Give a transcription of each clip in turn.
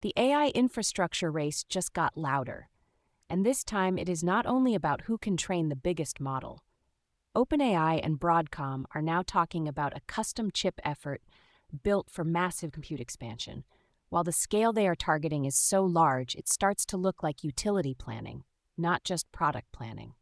The AI infrastructure race just got louder, and this time it is not only about who can train the biggest model. OpenAI and Broadcom are now talking about a custom chip effort built for massive compute expansion. While the scale they are targeting is so large, it starts to look like utility planning, not just product planning.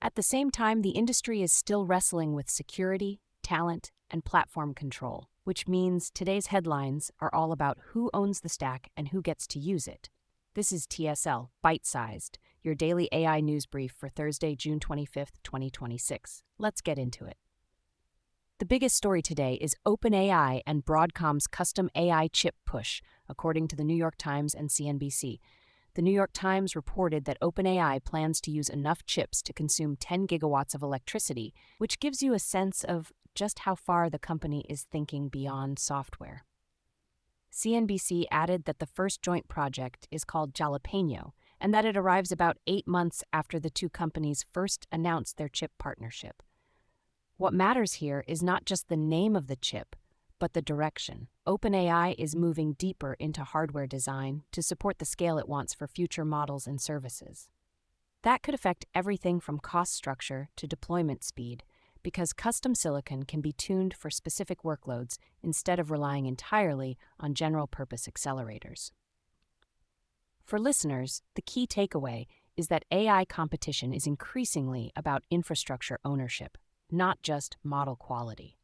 At the same time, the industry is still wrestling with security, talent, and platform control, which means today's headlines are all about who owns the stack and who gets to use it. This is TSL, Byte Sized, your daily AI news brief for Thursday, June 25th, 2026. Let's get into it. The biggest story today is OpenAI and Broadcom's custom AI chip push, according to the New York Times and CNBC. The New York Times reported that OpenAI plans to use enough chips to consume 10 gigawatts of electricity, which gives you a sense of just how far the company is thinking beyond software. CNBC added that the first joint project is called Jalapeno, and that it arrives about 8 months after the two companies first announced their chip partnership. What matters here is not just the name of the chip, but the direction. OpenAI is moving deeper into hardware design to support the scale it wants for future models and services. That could affect everything from cost structure to deployment speed, because custom silicon can be tuned for specific workloads instead of relying entirely on general-purpose accelerators. For listeners, the key takeaway is that AI competition is increasingly about infrastructure ownership, not just model quality.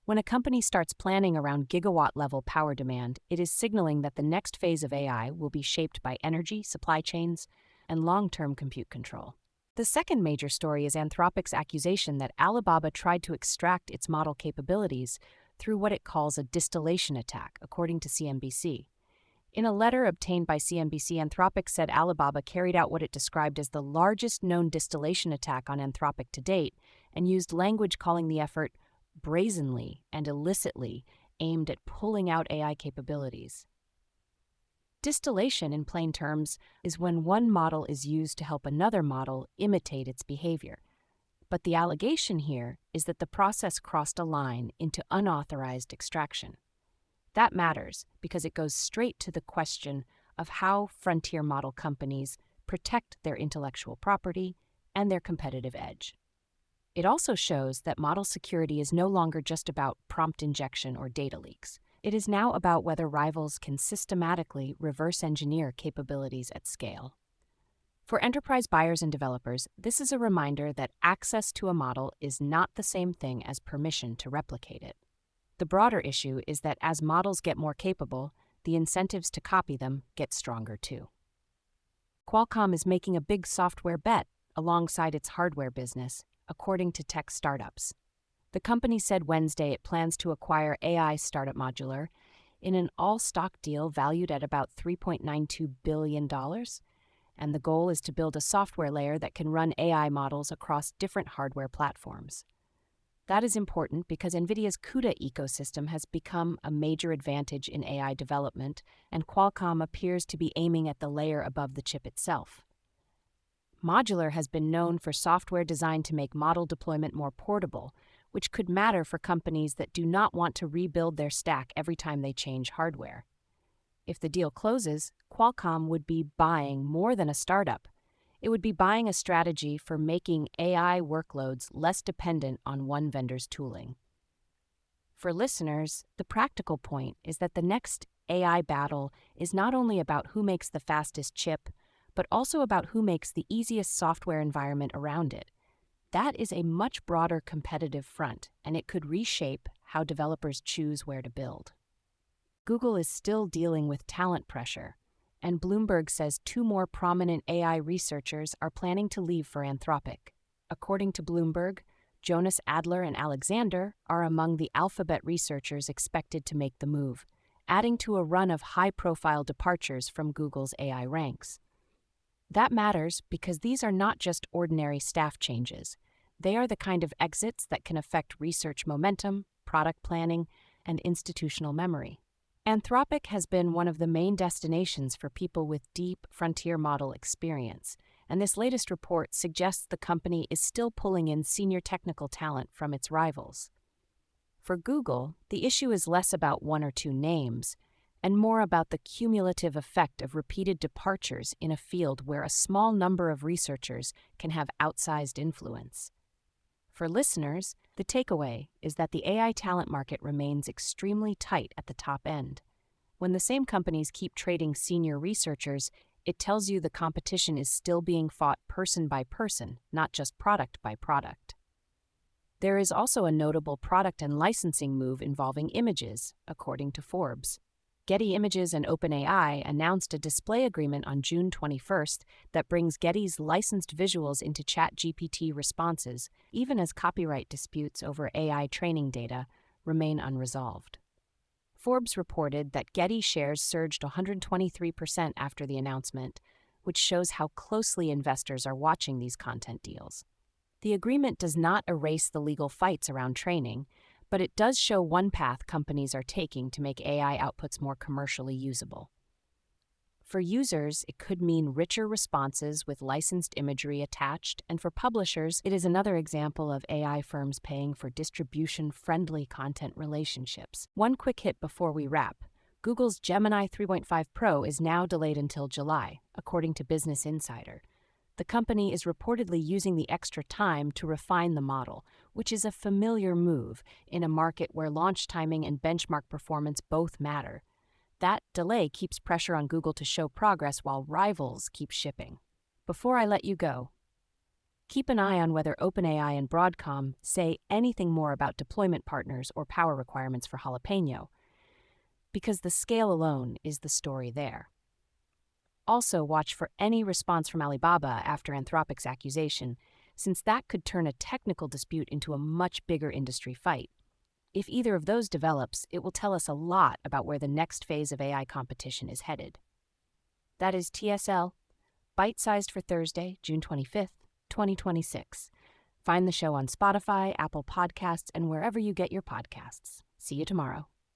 When a company starts planning around gigawatt-level power demand, it is signaling that the next phase of AI will be shaped by energy, supply chains, and long-term compute control. The second major story is Anthropic's accusation that Alibaba tried to extract its model capabilities through what it calls a distillation attack, according to CNBC. In a letter obtained by CNBC, Anthropic said Alibaba carried out what it described as the largest known distillation attack on Anthropic to date, and used language calling the effort brazenly and illicitly aimed at pulling out AI capabilities. Distillation, in plain terms, is when one model is used to help another model imitate its behavior. But the allegation here is that the process crossed a line into unauthorized extraction. That matters because it goes straight to the question of how frontier model companies protect their intellectual property and their competitive edge. It also shows that model security is no longer just about prompt injection or data leaks. It is now about whether rivals can systematically reverse engineer capabilities at scale. For enterprise buyers and developers, this is a reminder that access to a model is not the same thing as permission to replicate it. The broader issue is that as models get more capable, the incentives to copy them get stronger too. Qualcomm is making a big software bet alongside its hardware business, according to tech startups. The company said Wednesday it plans to acquire AI startup Modular in an all-stock deal valued at about $3.92 billion, and the goal is to build a software layer that can run AI models across different hardware platforms. That is important because Nvidia's CUDA ecosystem has become a major advantage in AI development, and Qualcomm appears to be aiming at the layer above the chip itself. Modular has been known for software designed to make model deployment more portable, which could matter for companies that do not want to rebuild their stack every time they change hardware. If the deal closes, Qualcomm would be buying more than a startup. It would be buying a strategy for making AI workloads less dependent on one vendor's tooling. For listeners, the practical point is that the next AI battle is not only about who makes the fastest chip, but also about who makes the easiest software environment around it. That is a much broader competitive front, and it could reshape how developers choose where to build. Google is still dealing with talent pressure, and Bloomberg says 2 more prominent AI researchers are planning to leave for Anthropic. According to Bloomberg, Jonas Adler and Alexander are among the Alphabet researchers expected to make the move, adding to a run of high-profile departures from Google's AI ranks. That matters because these are not just ordinary staff changes. They are the kind of exits that can affect research momentum, product planning, and institutional memory. Anthropic has been one of the main destinations for people with deep frontier model experience, and this latest report suggests the company is still pulling in senior technical talent from its rivals. For Google, the issue is less about 1 or 2 names. and more about the cumulative effect of repeated departures in a field where a small number of researchers can have outsized influence. For listeners, the takeaway is that the AI talent market remains extremely tight at the top end. When the same companies keep trading senior researchers, it tells you the competition is still being fought person by person, not just product by product. There is also a notable product and licensing move involving images, according to Forbes. Getty Images and OpenAI announced a display agreement on June 21st that brings Getty's licensed visuals into ChatGPT responses, even as copyright disputes over AI training data remain unresolved. Forbes reported that Getty shares surged 123% after the announcement, which shows how closely investors are watching these content deals. The agreement does not erase the legal fights around training, but it does show one path companies are taking to make AI outputs more commercially usable. For users, it could mean richer responses with licensed imagery attached, and for publishers, it is another example of AI firms paying for distribution-friendly content relationships. One quick hit before we wrap. Google's Gemini 3.5 Pro is now delayed until July, according to Business Insider. The company is reportedly using the extra time to refine the model, which is a familiar move in a market where launch timing and benchmark performance both matter. That delay keeps pressure on Google to show progress while rivals keep shipping. Before I let you go, keep an eye on whether OpenAI and Broadcom say anything more about deployment partners or power requirements for Jalapeno, because the scale alone is the story there. Also, watch for any response from Alibaba after Anthropic's accusation, since that could turn a technical dispute into a much bigger industry fight. If either of those develops, it will tell us a lot about where the next phase of AI competition is headed. That is TSL, Byte Sized for Thursday, June 25th, 2026. Find the show on Spotify, Apple Podcasts, and wherever you get your podcasts. See you tomorrow.